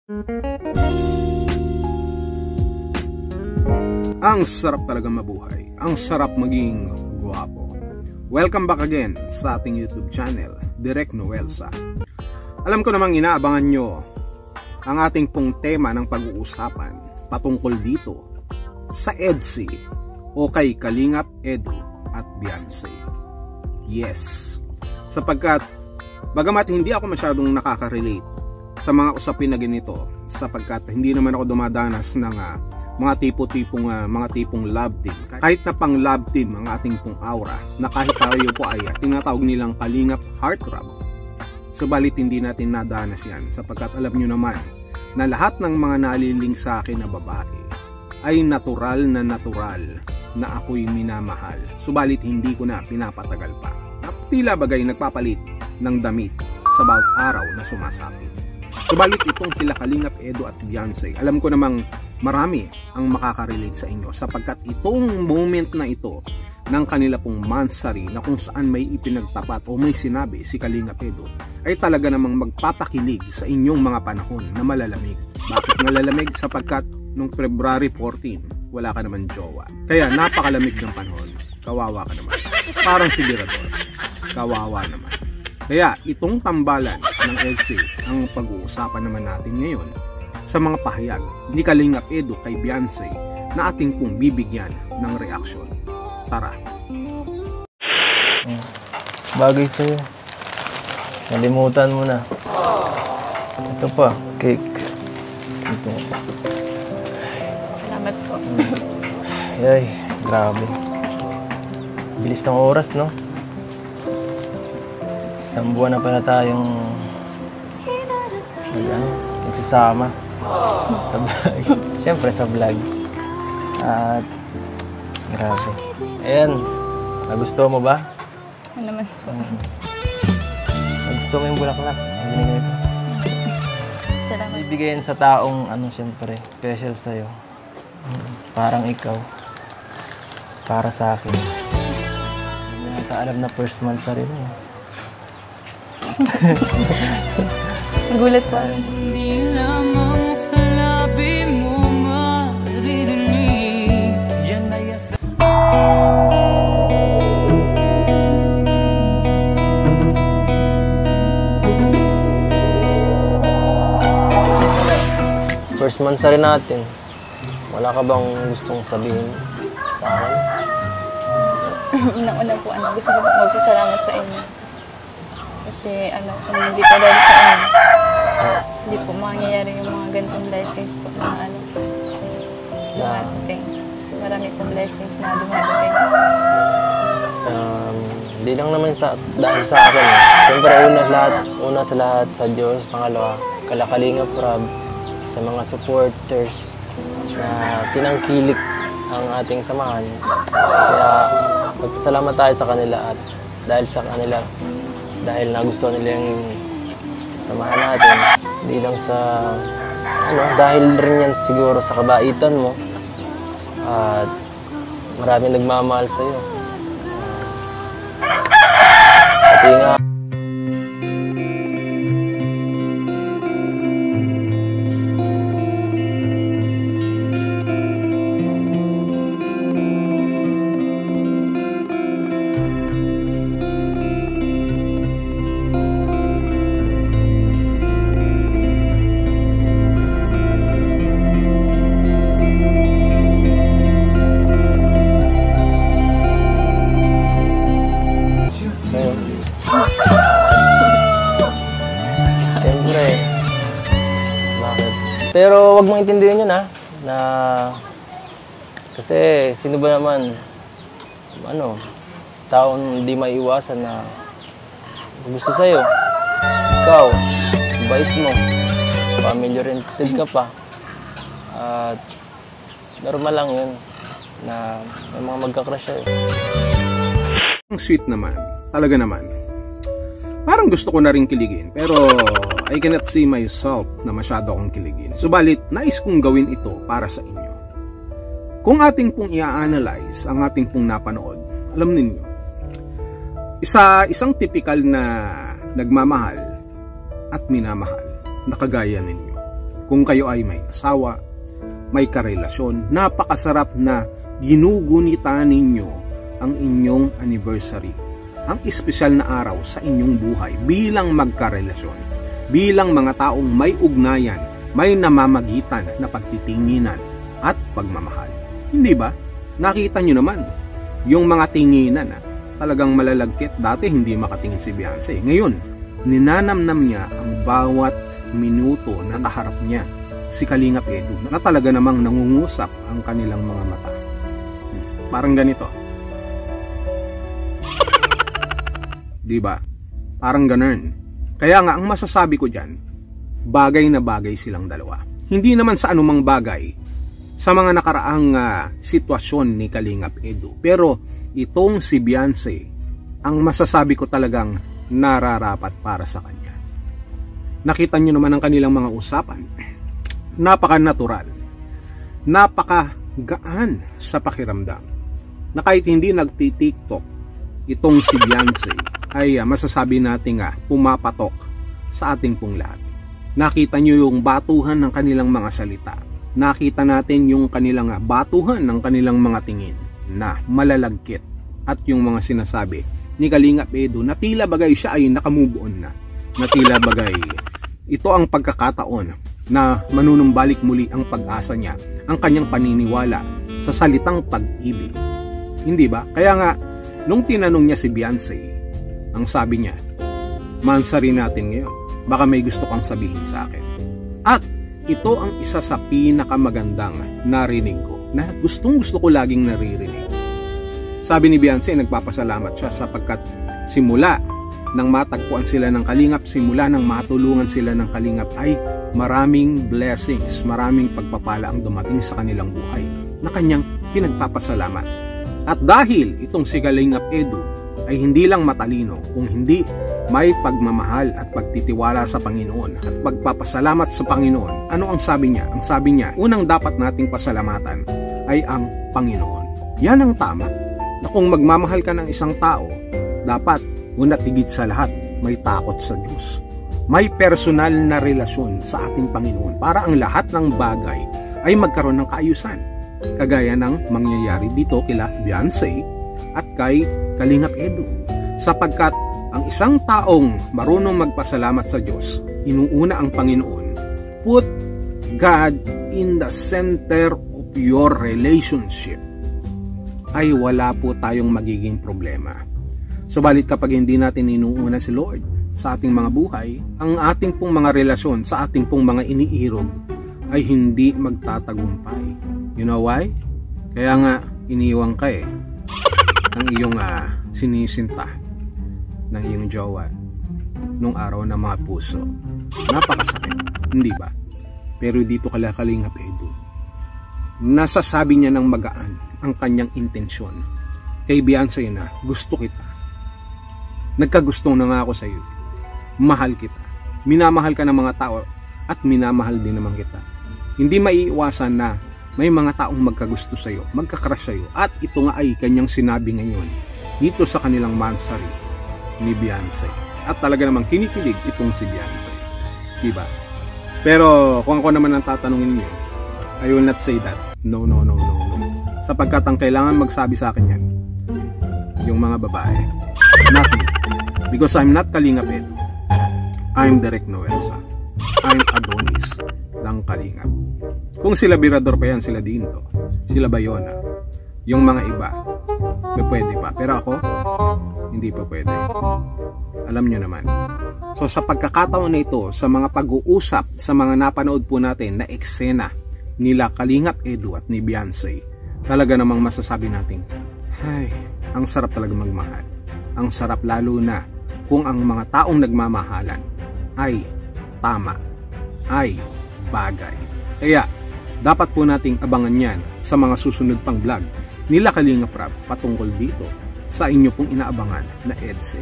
Ang sarap talaga mabuhay. Ang sarap maging guwapo. Welcome back again sa ating YouTube channel, Direk Noelsa. Alam ko namang inaabangan nyo ang ating pong tema ng pag-uusapan patungkol dito sa EDC o kay Kalingap Edu at Beyonce. Yes, sapagkat bagamat hindi ako masyadong nakaka-relate sa mga usapin na ganito, sapagkat hindi naman ako dumadanas ng mga tipong love team. Kahit na pang love team ang ating pong aura, na kahit tayo po ay tinatawag nilang Kalingap Heartthrob, subalit hindi natin nadanas yan, sapagkat alam nyo naman na lahat ng mga naliling sa akin na babae ay natural na ako'y minamahal, subalit hindi ko na pinapatagal pa. Tila bagay nagpapalit ng damit sa bawat araw na sumasapit. Subalit itong sila Kalingap Edu at Beyonce, alam ko namang marami ang makaka-relate sa inyo, sapagkat itong moment na ito ng kanila pong mansari na kung saan may ipinagtapat o may sinabi si Kalingap Edu ay talaga namang magpapakilig sa inyong mga panahon na malalamig. Bakit malalamig? Sapagkat nung February 14 wala ka naman jowa, kaya napakalamig ng panahon. Kawawa ka naman, parang si Birador, kawawa naman. Kaya itong tambalan ng EDC ang pag-uusapan naman natin ngayon sa mga pahayag ni Kalingap Edu kay Beyonce na ating pong bibigyan ng reaksyon. Tara! Bagay sa'yo. Nalimutan mo na. Ito pa, cake. Ito. Salamat po. Ay, grabe. Bilis ng oras, no? Isang buwan na pala tayong nagsasama sa vlog. Siyempre sa vlog. At grabe. Ayan, nagustuhan mo ba? Ano naman po? Nagustuhan mo yung bulaklak? Salamat. Bibigyan sa taong siyempre, special sa'yo. Parang ikaw. Para sa akin. Hindi nata alam na first month sa rin eh. Gulat po. Hindi lamang sa labi mo maririnig. Yan ay First month sa rin natin. Wala ka bang gustong sabihin sa akin? Unang-una po, gusto ko magpasalamat sa inyo. Kasi kung hindi pa dahil sa inyo, hindi po mangyayari yung mga ganitong blessings po na dumadating. Marami pong blessings na dumadating. Hindi lang naman dahil sa akin. Siyempre, una sa lahat sa Diyos. Pangalawa, Kalingap Rob, sa mga supporters na tinangkilik ang ating samahan. Kaya magpasalamat tayo sa kanila at dahil sa kanila, dahil nagustuhan nila yung samahan natin, hindi lang sa dahil rin yan siguro sa kabaitan mo at maraming nagmamahal sa'yo. Pati nga pero wag mo intindihin yun na kasi sino ba naman taong hindi maiiwasan na gusto sa'yo. Ikaw, bait mo, family oriented ka pa, at normal lang yun na may mga magka-crush sa'yo. Ang sweet naman, talaga naman. Parang gusto ko na rin kiligin, pero I cannot see myself na masyado akong kiligin. Subalit, nais kong gawin ito para sa inyo. Kung ating pong i-analyze ang ating pong napanood, alam ninyo, isang typical na nagmamahal at minamahal na kagaya ninyo. Kung kayo ay may asawa, may karelasyon, napakasarap na ginugunita ninyo ang inyong anniversary, ang espesyal na araw sa inyong buhay bilang magkarelasyon, bilang mga taong may ugnayan, may namamagitan na pagtitinginan at pagmamahal. Hindi ba? Nakita nyo naman yung mga tinginan talagang malalagkit. Dati hindi makatingin si Beyonce, ngayon ninanamnam niya ang bawat minuto na naharap niya si Kalingap Edu, na talaga namang nangungusap ang kanilang mga mata. Parang ganito, di ba? Parang ganun. Kaya nga ang masasabi ko dyan, bagay na bagay silang dalawa. Hindi naman sa anumang bagay sa mga nakaraang sitwasyon ni Kalingap Edu, pero itong si Beyonce, ang masasabi ko talagang nararapat para sa kanya. Nakita nyo naman ang kanilang mga usapan, napaka-natural, napaka-gaan sa pakiramdam, na kahit hindi nagti-TikTok itong si Beyonce ay masasabi natin pumapatok sa ating pong lahat. Nakita nyo yung batuhan ng kanilang mga salita, nakita natin yung kanilang batuhan ng kanilang mga tingin na malalagkit, at yung mga sinasabi ni Kalingap Edu na tila bagay siya ay nakamove on na tila bagay ito ang pagkakataon na manunumbalik muli ang pag-asa niya, ang kanyang paniniwala sa salitang pag-ibig. Hindi ba? Kaya nga, nung tinanong niya si Beyonce, ang sabi niya, "Mansari natin ngayon, baka may gusto kang sabihin sa akin." At ito ang isa sa pinakamagandang narinig ko, na gustong gusto ko laging naririnig. Sabi ni Beyonce, nagpapasalamat siya sapagkat simula nang matagpuan sila ng Kalingap, simula nang matulungan sila ng Kalingap, ay maraming blessings, maraming pagpapala ang dumating sa kanilang buhay na kanyang pinagpapasalamat. At dahil itong si Kalingap Edu ay hindi lang matalino, kung hindi may pagmamahal at pagtitiwala sa Panginoon at pagpapasalamat sa Panginoon, ano ang sabi niya? Ang sabi niya, unang dapat nating pasalamatan ay ang Panginoon. Yan ang tama, na kung magmamahal ka ng isang tao, dapat una't higit sa lahat may takot sa Diyos, may personal na relasyon sa ating Panginoon, para ang lahat ng bagay ay magkaroon ng kaayusan, kagaya ng mangyayari dito kila Beyonce at kay Kalingap Edu, sapagkat ang isang taong marunong magpasalamat sa Diyos, inuuna ang Panginoon. Put God in the center of your relationship, ay wala po tayong magiging problema. Subalit kapag hindi natin inuuna si Lord sa ating mga buhay, ang ating pong mga relasyon sa ating pong mga iniirog ay hindi magtatagumpay. You know why? Kaya nga iniiwan ka ng iyong sinisinta, ng iyong jowa nung araw ng mga puso. Napakasakit, hindi ba? Pero dito kala Kalingap Edu, nasasabi niya ng magaan ang kanyang intensyon kay Beyonce na, gusto kita, nagkagustong na nga ako sa iyo, mahal kita, minamahal ka ng mga tao at minamahal din naman kita. Hindi maiiwasan na may mga taong magkagusto sa iyo, magkakrush sa iyo, at ito nga ay kanyang sinabi ngayon dito sa kanilang mansari ni Beyonce. At talaga namang kinikilig itong si Beyonce, diba? Pero kung ako naman ang tatanungin niyo, I will not say that. No. Sapagkat ang kailangan magsabi sa akin yan, yung mga babae, not me. Because I'm not Kalingap Edu, I'm Derek Noelsa, I'm Adonis ng Kalingap. Kung sila Birador pa yan, sila Dinto, sila Bayona, yung mga iba, pwede pa. Pero ako, hindi pa pwede. Alam nyo naman. So sa pagkakataon na ito, sa mga pag-uusap, sa mga napanood po natin na eksena nila Kalingap Edu at ni Beyonce, talaga namang masasabi natin, ay, ang sarap talaga magmahal. Ang sarap lalo na kung ang mga taong nagmamahalan ay tama, ay bagay. Kaya, dapat po nating abangan yan sa mga susunod pang vlog nila Kalingap Rab patungkol dito sa inyo pong inaabangan na EDSA.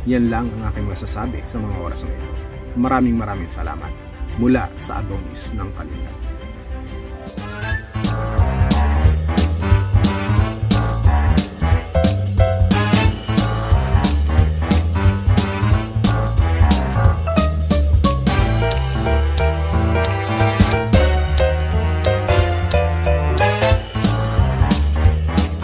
Yan lang ang aking masasabi sa mga oras na ito. Maraming salamat mula sa Adonis ng Kalingap.